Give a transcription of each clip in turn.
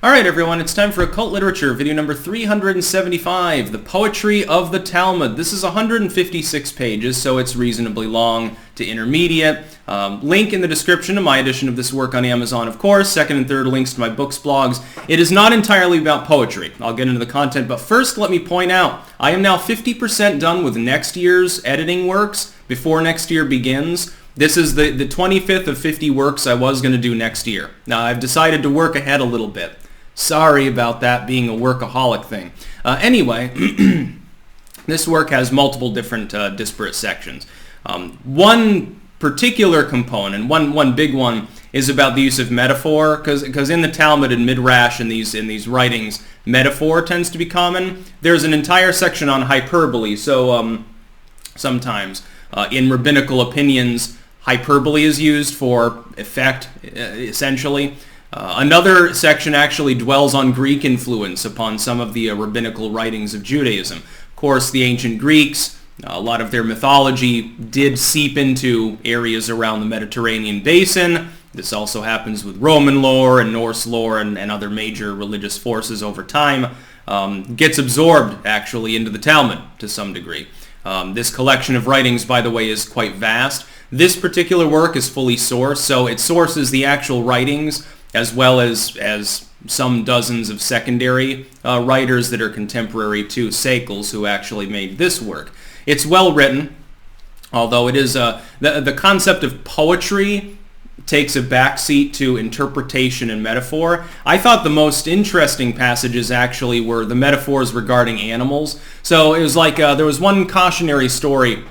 Alright everyone, it's time for Occult Literature, video number 375, The Poetry of the Talmud. This is 156 pages, so it's reasonably long to intermediate. Link in the description to my edition of this work on Amazon, of course. Second and third links to my books, blogs. It is not entirely about poetry. I'll get into the content, but first let me point out, I am now 50% done with next year's editing works before next year begins. This is the 25th of 50 works I was going to do next year. Now, I've decided to work ahead a little bit. Sorry about that being a workaholic thing. Anyway, this work has multiple different disparate sections. One particular component, one big one, is about the use of metaphor, because in the Talmud and Midrash in these writings, metaphor tends to be common. There's an entire section on hyperbole, so sometimes in rabbinical opinions, hyperbole is used for effect, essentially. Another section actually dwells on Greek influence upon some of the rabbinical writings of Judaism. Of course, the ancient Greeks, a lot of their mythology did seep into areas around the Mediterranean basin. This also happens with Roman lore and Norse lore and other major religious forces over time. Gets absorbed, actually, into the Talmud to some degree. This collection of writings, by the way, is quite vast. This particular work is fully sourced, so it sources the actual writings as well as some dozens of secondary writers that are contemporary to Sekel's, who actually made this work. It's well written, although it is the concept of poetry takes a backseat to interpretation and metaphor. I thought the most interesting passages actually were the metaphors regarding animals. So it was like there was one cautionary story,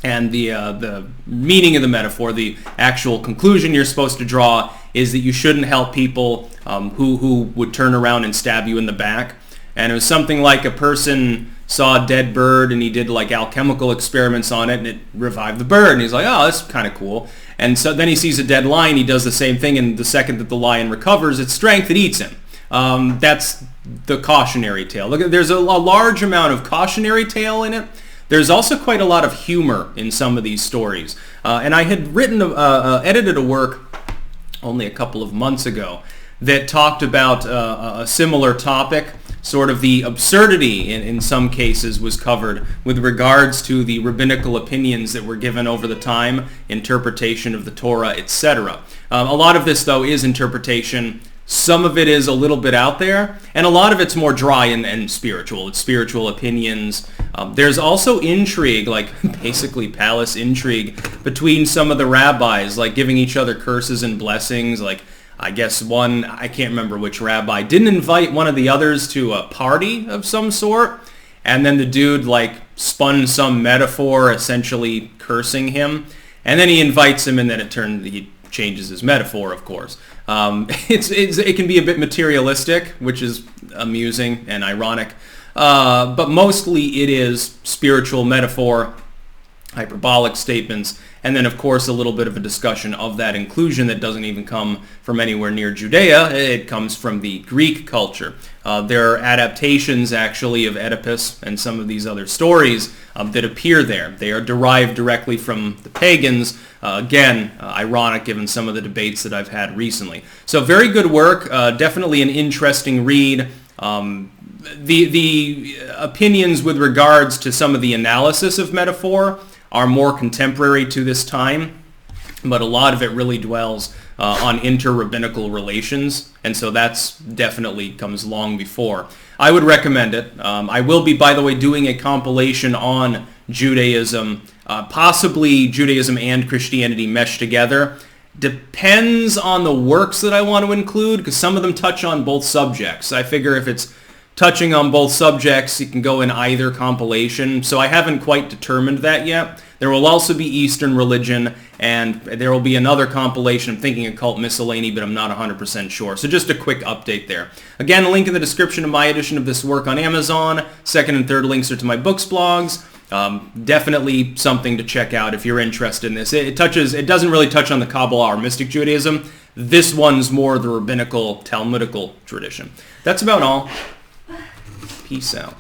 and the meaning of the metaphor, the actual conclusion you're supposed to draw, is that you shouldn't help people who would turn around and stab you in the back. And it was something like a person saw a dead bird and he did like alchemical experiments on it and it revived the bird. And he's like, oh, that's kind of cool. And so then he sees a dead lion, he does the same thing, and the second that the lion recovers its strength, it eats him. That's the cautionary tale. Look, there's a large amount of cautionary tale in it. There's also quite a lot of humor in some of these stories. And I had edited a work only a couple of months ago that talked about a similar topic. Sort of the absurdity in some cases was covered with regards to the rabbinical opinions that were given over the time, interpretation of the Torah, etc. A lot of this, though, is interpretation. Some of it is a little bit out there, and a lot of it's more dry and spiritual. It's spiritual opinions. There's also intrigue, like basically palace intrigue, between some of the rabbis, like giving each other curses and blessings. Like, I guess one, I can't remember which rabbi, didn't invite one of the others to a party of some sort, and then the dude like spun some metaphor essentially cursing him, and then he invites him, and then he changes his metaphor, of course. It can be a bit materialistic, which is amusing and ironic, but mostly it is spiritual metaphor, hyperbolic statements, and then of course a little bit of a discussion of that inclusion that doesn't even come from anywhere near Judea. It comes from the Greek culture. There are adaptations actually of Oedipus and some of these other stories that appear there. They are derived directly from the pagans. Again, ironic given some of the debates that I've had recently. So very good work, definitely an interesting read. The opinions with regards to some of the analysis of metaphor are more contemporary to this time, but a lot of it really dwells on inter-rabbinical relations, and so that's definitely comes long before. I would recommend it. I will be, by the way, doing a compilation on Judaism, possibly Judaism and Christianity meshed together. Depends on the works that I want to include, because some of them touch on both subjects. I figure if it's touching on both subjects, it can go in either compilation, so I haven't quite determined that yet. There will also be Eastern religion, and there will be another compilation. I'm thinking occult miscellany, but I'm not 100% sure. So just a quick update there. Again, a link in the description of my edition of this work on Amazon. Second and third links are to my books, blogs. Definitely something to check out if you're interested in this. It doesn't really touch on the Kabbalah or mystic Judaism. This one's more the rabbinical, Talmudical tradition. That's about all. Peace out.